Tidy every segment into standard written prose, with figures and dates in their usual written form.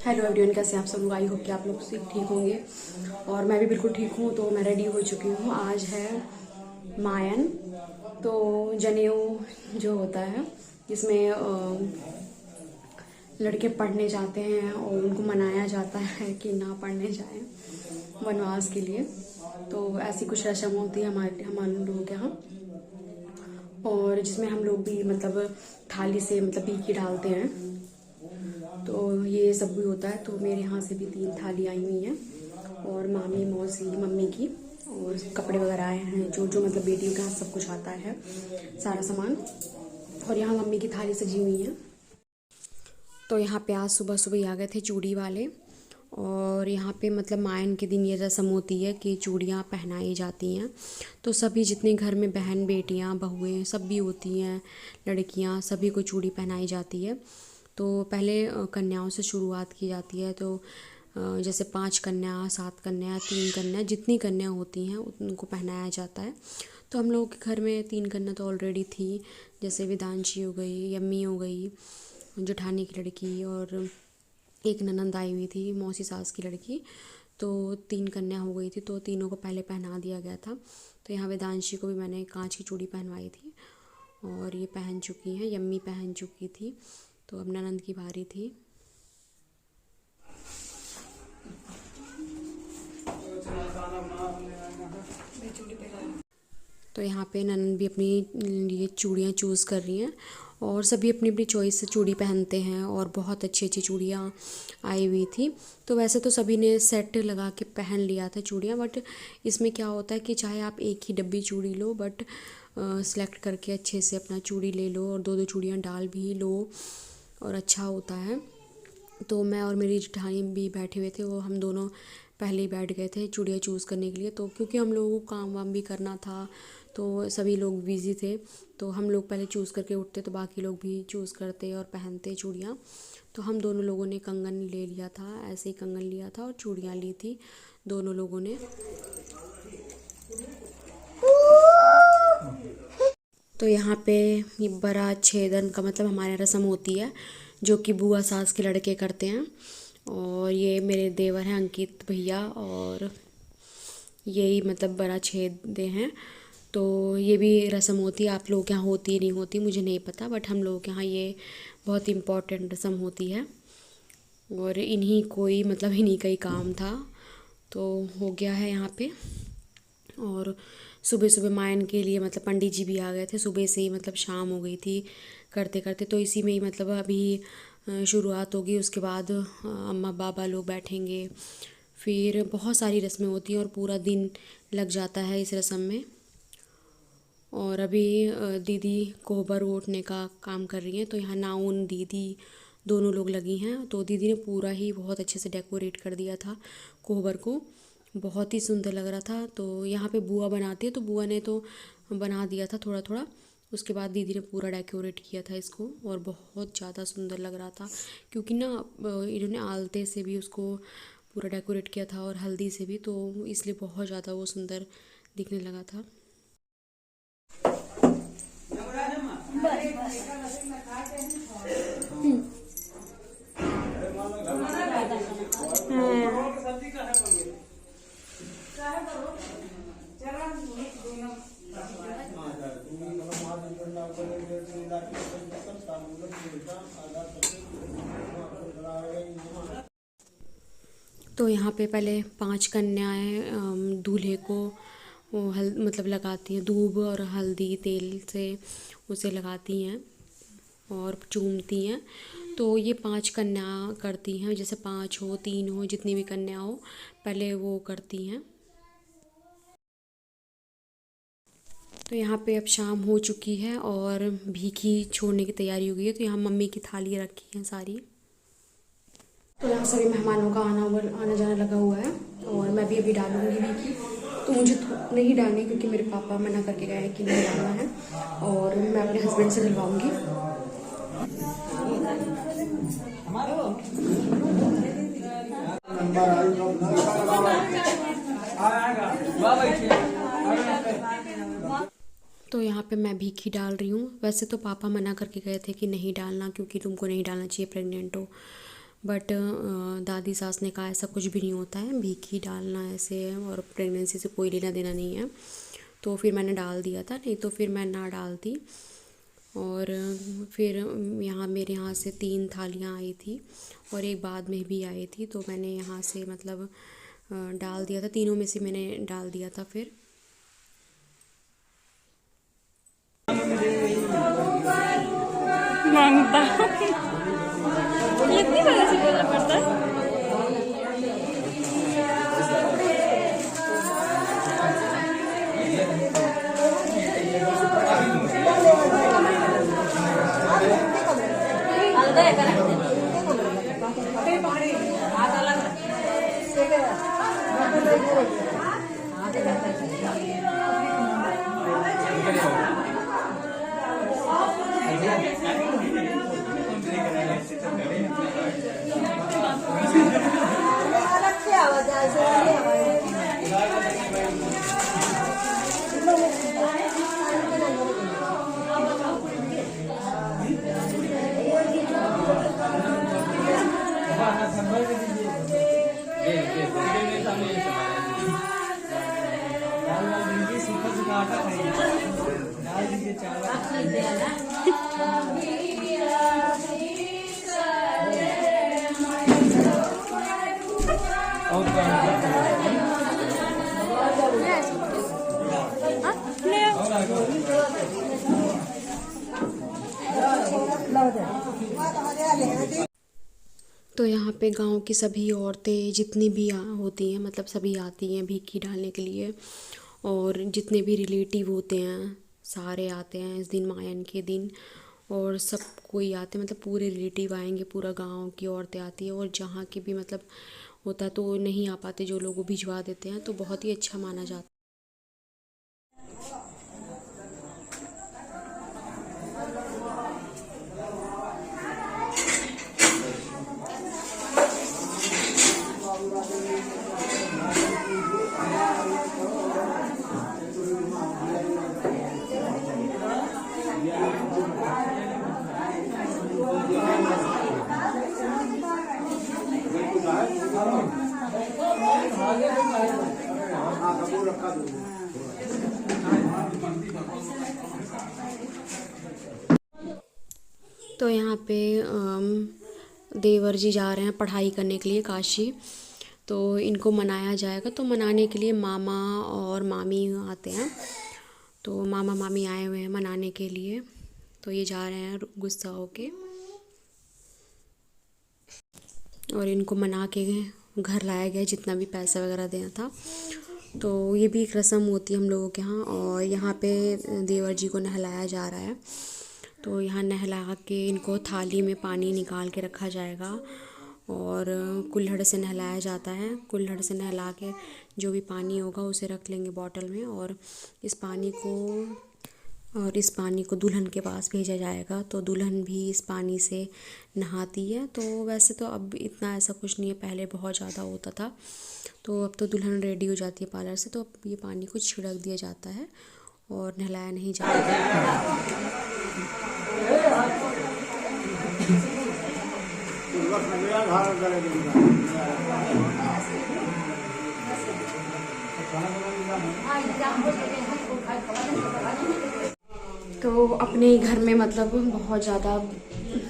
Hello everyone, कैसे हैं आप सब लोग। आई होप कि आप लोग ठीक होंगे और मैं भी बिल्कुल ठीक हूँ। तो मैं रेडी हो चुकी हूँ। आज है मायन, तो जनेऊ जो होता है जिसमें लड़के पढ़ने जाते हैं और उनको मनाया जाता है कि ना पढ़ने जाएं वनवास के लिए। तो ऐसी कुछ रस्म होती है हमारे लोगों के यहाँ, और जिसमें हम लोग भी मतलब थाली से मतलब बीकी डालते हैं। तो ये सब भी होता है। तो मेरे यहाँ से भी 3 थाली आई हुई हैं और मामी मौसी मम्मी की, और कपड़े वगैरह आए हैं जो जो मतलब बेटियों के यहाँ सब कुछ आता है, सारा सामान। और यहाँ मम्मी की थाली सजी हुई है। तो यहाँ पे आज सुबह सुबह ही आ गए थे चूड़ी वाले, और यहाँ पे मतलब मायन के दिन ये रस्म होती है कि चूड़ियाँ पहनाई जाती हैं। तो सभी जितने घर में बहन बेटियाँ बहुएँ सब भी होती हैं, लड़कियाँ, सभी को चूड़ी पहनाई जाती है। तो पहले कन्याओं से शुरुआत की जाती है। तो जैसे 5 कन्या, 7 कन्या, 3 कन्या, जितनी कन्या होती हैं उनको पहनाया जाता है। तो हम लोगों के घर में 3 कन्या तो ऑलरेडी थी, जैसे विदांशी हो गई, यम्मी हो गई, जेठानी की लड़की, और एक ननंद आई हुई थी, मौसी सास की लड़की। तो 3 कन्या हो गई थी, तो तीनों को पहले पहना दिया गया था। तो यहाँ वेदांशी को भी मैंने कांच की चूड़ी पहनवाई थी और ये पहन चुकी हैं, यम्मी पहन चुकी थी। तो अब ननंद की बारी थी। तो यहाँ पे ननंद भी अपनी लिए चूड़ियाँ चूज़ कर रही हैं, और सभी अपनी अपनी चॉइस से चूड़ी पहनते हैं, और बहुत अच्छी अच्छी चूड़ियाँ आई हुई थी। तो वैसे तो सभी ने सेट लगा के पहन लिया था चूड़ियाँ, बट इसमें क्या होता है कि चाहे आप एक ही डब्बी चूड़ी लो, बट सेलेक्ट करके अच्छे से अपना चूड़ी ले लो और 2-2 चूड़ियाँ डाल भी लो, और अच्छा होता है। तो मैं और मेरी जेठानी भी बैठे हुए थे, वो हम दोनों पहले ही बैठ गए थे चूड़ियाँ चूज़ करने के लिए। तो क्योंकि हम लोगों को काम वाम भी करना था, तो सभी लोग बिज़ी थे, तो हम लोग पहले चूज़ करके उठते तो बाकी लोग भी चूज़ करते और पहनते चूड़ियाँ। तो हम दोनों लोगों ने कंगन ले लिया था, ऐसे ही कंगन लिया था और चूड़ियाँ ली थी दोनों लोगों ने। तो यहाँ पे ये बारात छेदन का मतलब हमारे यहाँ रस्म होती है, जो कि बुआ सास के लड़के करते हैं। और ये मेरे देवर हैं अंकित भैया, और यही मतलब बारात छेदते हैं। तो ये भी रस्म होती है। आप लोगों के यहाँ होती है नहीं होती मुझे नहीं पता, बट हम लोगों के यहाँ ये बहुत इम्पोर्टेंट रस्म होती है, और इन्हीं का ही काम था। तो हो गया है यहाँ पे। और सुबह सुबह मायन के लिए मतलब पंडित जी भी आ गए थे सुबह से ही, मतलब शाम हो गई थी करते करते। तो इसी में ही मतलब अभी शुरुआत होगी, उसके बाद अम्मा बाबा लोग बैठेंगे, फिर बहुत सारी रस्में होती हैं और पूरा दिन लग जाता है इस रस्म में। और अभी दीदी कोहबर ओढ़ने का काम कर रही हैं, तो यहाँ नाउन दीदी दोनों लोग लगी हैं। तो दीदी ने पूरा ही बहुत अच्छे से डेकोरेट कर दिया था कोहबर को, बहुत ही सुंदर लग रहा था। तो यहाँ पे बुआ बनाती है, तो बुआ ने तो बना दिया था थोड़ा थोड़ा, उसके बाद दीदी ने पूरा डेकोरेट किया था इसको, और बहुत ज़्यादा सुंदर लग रहा था। क्योंकि ना इन्होंने आलते से भी उसको पूरा डेकोरेट किया था और हल्दी से भी, तो इसलिए बहुत ज़्यादा वो सुंदर दिखने लगा था। तो यहाँ पे पहले 5 कन्याएं दूल्हे को वो मतलब लगाती हैं, दूब और हल्दी तेल से उसे लगाती हैं और चूमती हैं। तो ये 5 कन्या करती हैं, जैसे 5 हो 3 हो जितनी भी कन्या हो, पहले वो करती हैं। तो यहाँ पे अब शाम हो चुकी है और भीखी छोड़ने की तैयारी हो गई है। तो यहाँ मम्मी की थाली रखी है सारी। तो यहाँ सभी मेहमानों का आना जाना लगा हुआ है, और मैं भी अभी डालूंगी भीखी। तो मुझे नहीं डालनी, क्योंकि मेरे पापा मना करके गए हैं कि नहीं डालना है, और मैं अपने हस्बैंड से डलवाऊंगी। तो यहाँ पे मैं भीखी डाल रही हूँ। वैसे तो पापा मना करके गए थे कि नहीं डालना, क्योंकि तुमको नहीं डालना चाहिए, प्रेग्नेंट हो, बट दादी सास ने कहा ऐसा कुछ भी नहीं होता है, भीखी डालना ऐसे है और प्रेगनेंसी से कोई लेना देना नहीं है। तो फिर मैंने डाल दिया था, नहीं तो फिर मैं ना डालती। और फिर मेरे यहाँ से 3 थालियाँ आई थी और एक बाद में भी आई थी, तो मैंने यहाँ से मतलब डाल दिया था, तीनों में से मैंने डाल दिया था। फिर मांगता ये इतनी जगह से बोलना पड़ता है। तो यहाँ पे गांव की सभी औरतें जितनी भी होती हैं, मतलब सभी आती हैं भीखी डालने के लिए। और जितने भी रिलेटिव होते हैं सारे आते हैं इस दिन, मायन के दिन। और सब कोई आते हैं, मतलब पूरे रिलेटिव आएंगे, पूरा गांव की औरतें आती है। और जहाँ के भी मतलब होता है तो नहीं आ पाते जो लोग, वो भिजवा देते हैं, तो बहुत ही अच्छा माना जाता है। तो यहाँ पे देवर जी जा रहे हैं पढ़ाई करने के लिए काशी, तो इनको मनाया जाएगा। तो मनाने के लिए मामा और मामी आते हैं, तो मामा मामी आए हुए हैं मनाने के लिए। तो ये जा रहे हैं गुस्सा होके, और इनको मना के घर लाया गया जितना भी पैसा वगैरह देना था। तो ये भी एक रस्म होती है हम लोगों के यहाँ। और यहाँ पे देवर जी को नहलाया जा रहा है, तो यहाँ नहला के इनको थाली में पानी निकाल के रखा जाएगा और कुल्हड़ से नहलाया जाता है। कुल्हड़ से नहला के जो भी पानी होगा उसे रख लेंगे बॉटल में, और इस पानी को दुल्हन के पास भेजा जाएगा। तो दुल्हन भी इस पानी से नहाती है। तो वैसे तो अब इतना ऐसा कुछ नहीं है, पहले बहुत ज़्यादा होता था। तो अब तो दुल्हन रेडी हो जाती है पार्लर से, तो अब ये पानी को छिड़क दिया जाता है और नहलाया नहीं जाता। तो अपने घर में मतलब बहुत ज़्यादा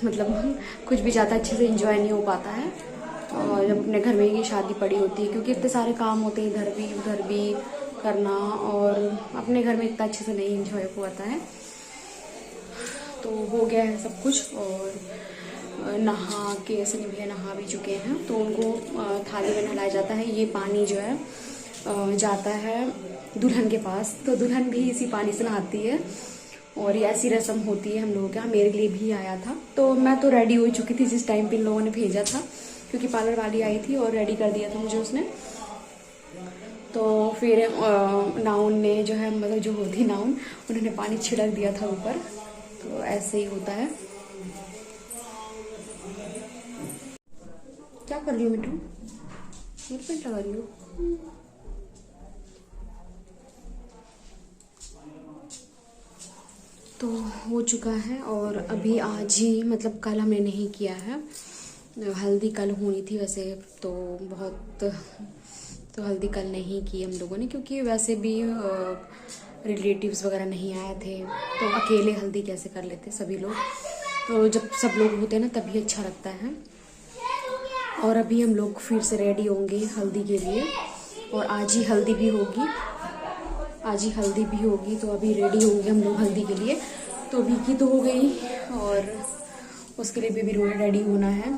मतलब कुछ भी ज़्यादा अच्छे से एंजॉय नहीं हो पाता है। और जब अपने घर में ये शादी पड़ी होती है, क्योंकि इतने सारे काम होते हैं, इधर भी उधर भी करना, और अपने घर में इतना अच्छे से नहीं एंजॉय हो पाता है। तो हो गया है सब कुछ, और नहा के ऐसे भैया नहा भी चुके हैं, तो उनको थाली में नहलाया जाता है। ये पानी जो है जाता है दुल्हन के पास, तो दुल्हन भी इसी पानी से नहाती है। और ये ऐसी रस्म होती है हम लोगों के यहाँ। मेरे लिए भी आया था, तो मैं तो रेडी हो चुकी थी जिस टाइम पे इन लोगों ने भेजा था, क्योंकि पार्लर वाली आई थी और रेडी कर दिया था मुझे उसने। तो फिर नाउन ने जो है, मतलब जो होती नाउन, उन्होंने पानी छिड़क दिया था ऊपर। तो ऐसे ही होता है। क्या कर रही हो मिट्टू? नेल पेंट लगा रही हो? तो हो चुका है, और अभी आज ही, मतलब कल हमने नहीं किया है, हल्दी कल होनी थी वैसे तो तो हल्दी कल नहीं की हम लोगों ने, क्योंकि वैसे भी रिलेटिव्स वगैरह नहीं आए थे, तो अकेले हल्दी कैसे कर लेते सभी लोग। तो जब सब लोग होते हैं ना तभी अच्छा लगता है। और अभी हम लोग फिर से रेडी होंगे हल्दी के लिए, और आज ही हल्दी भी होगी, तो अभी रेडी होंगे हम लोग हल्दी के लिए। तो विकी तो हो गई और उसके लिए भी रेडी होना है।